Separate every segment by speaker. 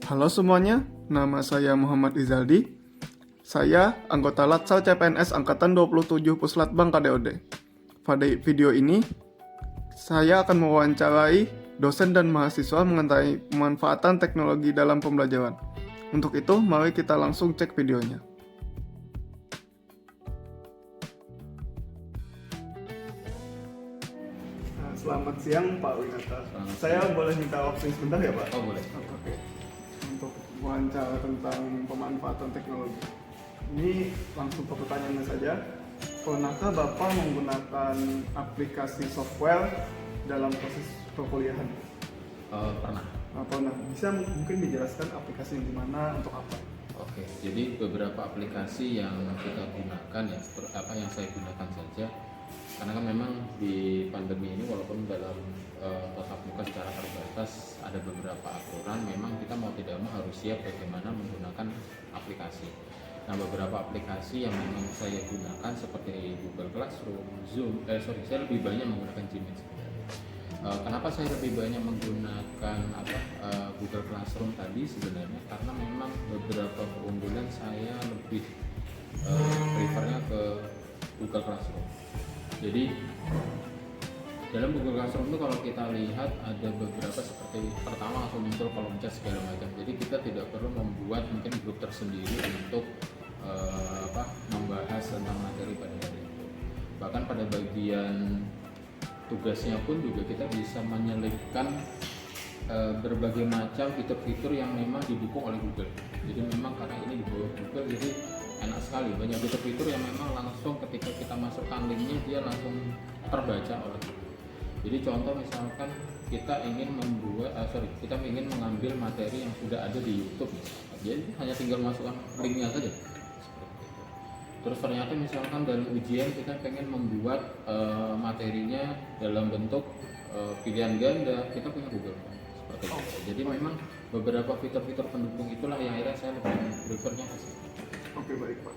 Speaker 1: Halo semuanya, nama saya Muhammad Izaldi. Saya anggota Latsal CPNS Angkatan 27 Puslatbang KDOD. Pada video ini, saya akan mewawancarai dosen dan mahasiswa mengenai pemanfaatan teknologi dalam pembelajaran. Untuk itu, mari kita langsung cek videonya. Selamat siang Pak Winata. Saya boleh minta waktu sebentar ya Pak?
Speaker 2: Oh boleh.
Speaker 1: Oke. Untuk wawancara tentang pemanfaatan teknologi. Ini langsung ke pertanyaannya saja. Pernahkah Bapak menggunakan aplikasi software dalam proses perkuliahan?
Speaker 2: Pernah.
Speaker 1: Pernah. Bisa mungkin dijelaskan aplikasi yang mana untuk apa?
Speaker 2: Oke. Jadi beberapa aplikasi yang kita gunakan ya, yang saya gunakan saja. Karena kan memang di pandemi ini walaupun dalam tatap muka secara terbatas ada beberapa aturan, memang kita mau tidak mau harus siap bagaimana menggunakan aplikasi. Nah, beberapa aplikasi yang memang saya gunakan seperti Google Classroom, Zoom, saya lebih banyak menggunakan Gmail sebenarnya. Kenapa saya lebih banyak menggunakan Google Classroom tadi sebenarnya karena memang beberapa keunggulan saya lebih prefernya ke Google Classroom. Jadi dalam Google Classroom itu kalau kita lihat ada beberapa seperti pertama langsung muncul kolom chat segala macam. Jadi kita tidak perlu membuat mungkin grup tersendiri untuk membahas tentang materi pada hari itu. Bahkan pada bagian tugasnya pun juga kita bisa menyelipkan berbagai macam fitur-fitur yang memang didukung oleh Google. Jadi memang karena ini di bawah Google jadi enak sekali, banyak fitur-fitur yang memang langsung ketika kita masukkan linknya dia langsung terbaca oleh Google. Jadi contoh misalkan kita ingin mengambil materi yang sudah ada di YouTube misalkan, jadi hanya tinggal masukkan linknya saja. Terus ternyata misalkan dalam ujian kita pengen membuat materinya dalam bentuk pilihan ganda, kita punya Google seperti itu. Jadi memang beberapa fitur-fitur pendukung itulah yang akhirnya saya lebih prefernya ke situ.
Speaker 1: Oke, baik Pak.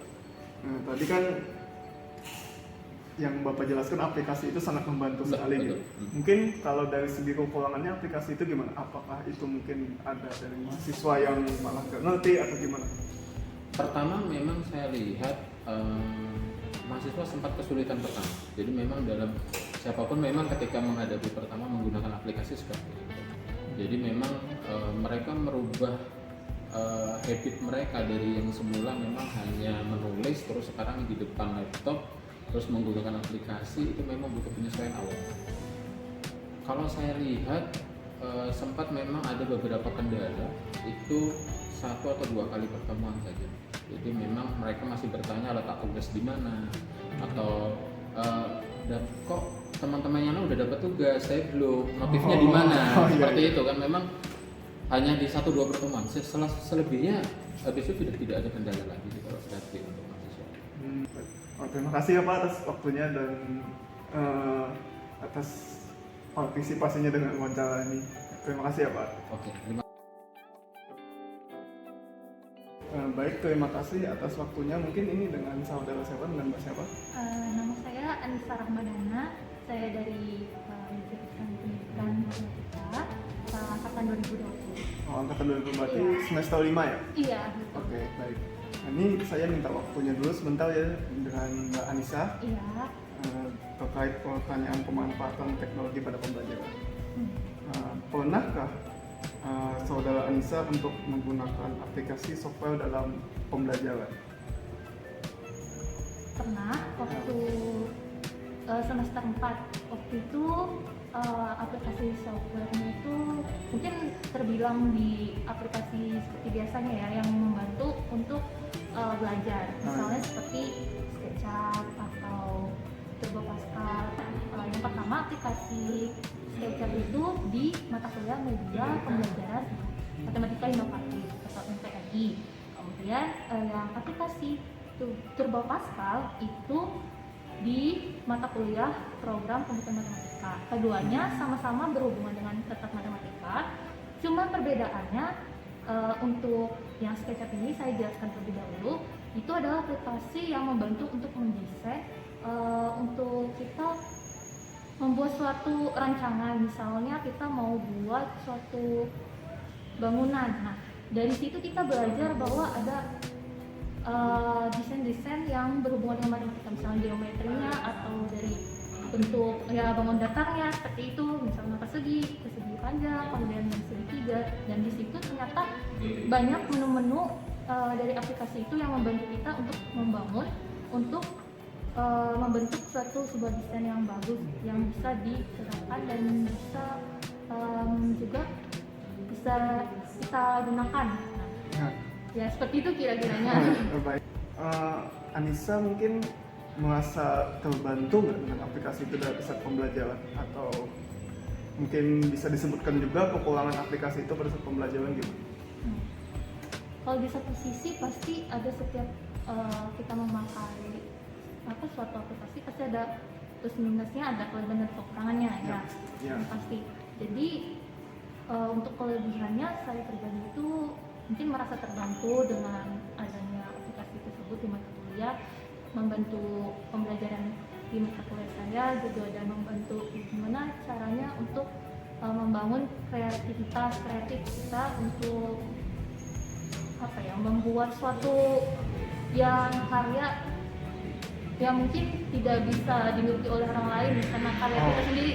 Speaker 1: Nah, tadi kan yang Bapak jelaskan aplikasi itu sangat membantu sekali gitu. Mungkin kalau dari segi kekurangannya aplikasi itu gimana? Apakah itu mungkin ada dari mahasiswa yang malah nggak ngerti atau gimana?
Speaker 2: Pertama memang saya lihat mahasiswa sempat kesulitan pertama. Jadi memang dalam siapapun memang ketika menghadapi pertama menggunakan aplikasi seperti itu. Jadi memang mereka merubah habit mereka dari yang semula memang hanya menulis terus sekarang di depan laptop terus menggunakan aplikasi itu memang butuh penyesuaian awal. Kalau saya lihat sempat memang ada beberapa kendala itu 1 atau 2 kali pertemuan saja. Jadi memang mereka masih bertanya letak tugas di mana atau dan kok teman-temannya udah dapat tugas saya belum, notifnya di mana, seperti itu kan memang hanya di 1-2 pertemuan. Selebihnya habis itu tidak ada kendala lagi kalau berarti untuk mahasiswa.
Speaker 1: Terima kasih ya Pak atas waktunya dan atas partisipasinya dengan wawancara ini. Terima kasih ya Pak.
Speaker 2: Oke,
Speaker 1: Baik, terima kasih atas waktunya. Mungkin ini dengan saudara siapa, dengan Mbak siapa?
Speaker 3: Nama saya Anissa Rahmadana. Saya dari Jurusan Pendidikan Matematika angkatan 2020.
Speaker 1: Angkatan 2020 berarti semester 5 ya?
Speaker 3: Iya.
Speaker 1: Oke, baik. Nah, ini saya minta waktunya dulu sebentar ya dengan Mbak Anissa.
Speaker 3: Iya.
Speaker 1: Terkait pertanyaan pemanfaatan teknologi pada pembelajaran. Pernahkah saudara Anissa untuk menggunakan aplikasi software dalam pembelajaran?
Speaker 3: Pernah waktu semester 4. Waktu itu aplikasi softwarenya itu mungkin terbilang di aplikasi seperti biasanya ya yang membantu untuk belajar. Misalnya seperti SketchUp atau Turbo Pascal. Yang pertama aplikasi SketchUp itu di mata kuliah media pembelajaran matematika inovatif atau MPMI. Kemudian yang aplikasi Turbo Pascal itu di mata kuliah program komputer matematika. Keduanya sama-sama berhubungan dengan tetap matematika. Cuma perbedaannya untuk yang SketchUp ini saya jelaskan terlebih dahulu. Itu adalah aplikasi yang membantu untuk mendesain untuk kita membuat suatu rancangan. Misalnya kita mau buat suatu bangunan. Nah, dari situ kita belajar bahwa ada desain-desain yang berhubungan dengan matematika, misalnya geometrinya atau dari bentuk ya bangun datarnya seperti itu, misalnya persegi panjang, kemudian yang segitiga, dan di situ ternyata banyak menu-menu dari aplikasi itu yang membantu kita untuk membangun, untuk membentuk sebuah desain yang bagus yang bisa diterapkan dan bisa juga bisa kita gunakan. Ya seperti itu kira-kiranya.
Speaker 1: Baik. Anissa mungkin merasa terbantu nggak dengan aplikasi itu dalam saat pembelajaran, atau mungkin bisa disebutkan juga kekurangan aplikasi itu pada saat pembelajaran gimana?
Speaker 3: Kalau di satu sisi pasti ada setiap kita memakai suatu aplikasi pasti ada plus minusnya, ada kelebihan dan kekurangannya ya. Yang pasti. Jadi untuk kelebihannya saya pribadi itu mungkin merasa terbantu dengan adanya aplikasi tersebut di mata kuliah, membantu pembelajaran di mata kuliah saya, juga ada membantu gimana caranya untuk membangun kreativitas kita untuk membuat suatu yang karya yang mungkin tidak bisa dimiliki oleh orang lain karena karya kita sendiri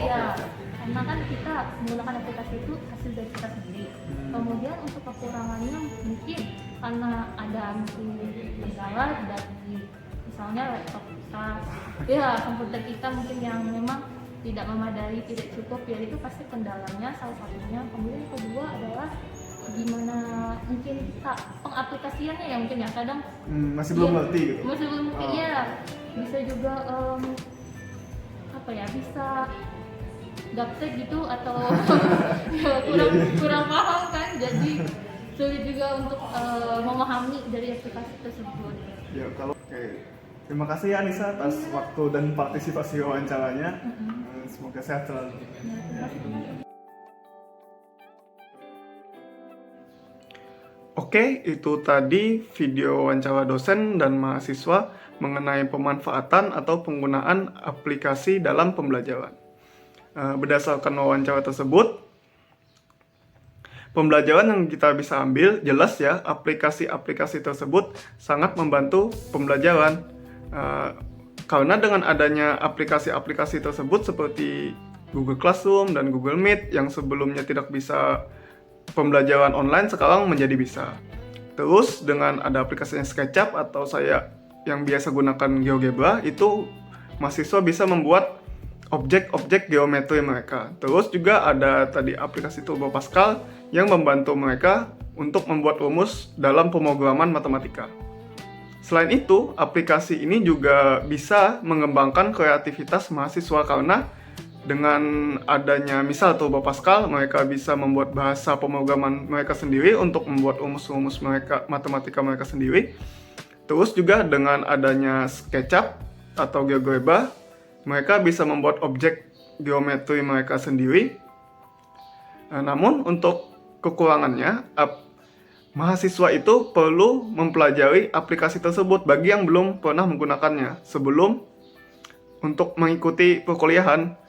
Speaker 3: karena kan kita menggunakan aplikasi itu hasil dari kita sendiri. Kemudian untuk kekurangannya mungkin karena ada kendala dari misalnya laptop kita, komputer kita mungkin yang memang tidak memadai, tidak cukup, ya itu pasti kendalanya salah satunya. Kemudian yang kedua adalah gimana mungkin kita pengaplikasiannya ya mungkin ya kadang
Speaker 1: masih belum ngerti gitu.
Speaker 3: Masih belum ngerti bisa juga bisa gaptek gitu atau kurang paham kan, jadi sulit juga untuk memahami dari aplikasi tersebut.
Speaker 1: Ya terima kasih ya Anissa atas waktu dan partisipasi wawancaranya. Semoga sehat selalu.
Speaker 3: Ya, terima kasih.
Speaker 1: Oke, itu tadi video wawancara dosen dan mahasiswa mengenai pemanfaatan atau penggunaan aplikasi dalam pembelajaran. Berdasarkan wawancara tersebut, pembelajaran yang kita bisa ambil jelas ya, aplikasi-aplikasi tersebut sangat membantu pembelajaran. Karena dengan adanya aplikasi-aplikasi tersebut seperti Google Classroom dan Google Meet yang sebelumnya tidak bisa pembelajaran online sekarang menjadi bisa. Terus dengan ada aplikasinya SketchUp atau saya yang biasa gunakan GeoGebra, itu mahasiswa bisa membuat objek-objek geometri mereka. Terus juga ada tadi aplikasi Turbo Pascal yang membantu mereka untuk membuat rumus dalam pemrograman matematika. Selain itu, aplikasi ini juga bisa mengembangkan kreativitas mahasiswa karena dengan adanya misal Turbo Pascal, mereka bisa membuat bahasa pemrograman mereka sendiri untuk membuat rumus-rumus matematika mereka sendiri. Terus juga dengan adanya SketchUp atau GeoGebra, mereka bisa membuat objek geometri mereka sendiri. Namun untuk kekurangannya, mahasiswa itu perlu mempelajari aplikasi tersebut bagi yang belum pernah menggunakannya sebelum untuk mengikuti perkuliahan.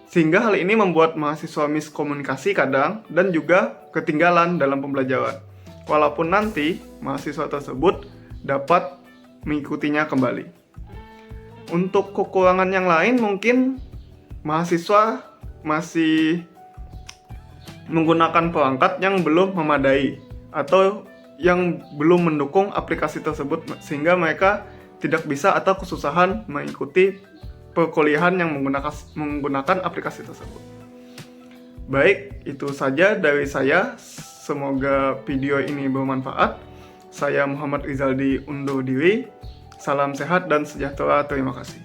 Speaker 1: Sehingga hal ini membuat mahasiswa miskomunikasi kadang dan juga ketinggalan dalam pembelajaran. Walaupun nanti mahasiswa tersebut dapat mengikutinya kembali. Untuk kekurangan yang lain mungkin mahasiswa masih menggunakan perangkat yang belum memadai atau yang belum mendukung aplikasi tersebut sehingga mereka tidak bisa atau kesusahan mengikuti perkuliahan yang menggunakan aplikasi tersebut. Baik, itu saja dari saya. Semoga video ini bermanfaat. Saya Muhammad Rizaldi undur diri. Salam sehat dan sejahtera. Terima kasih.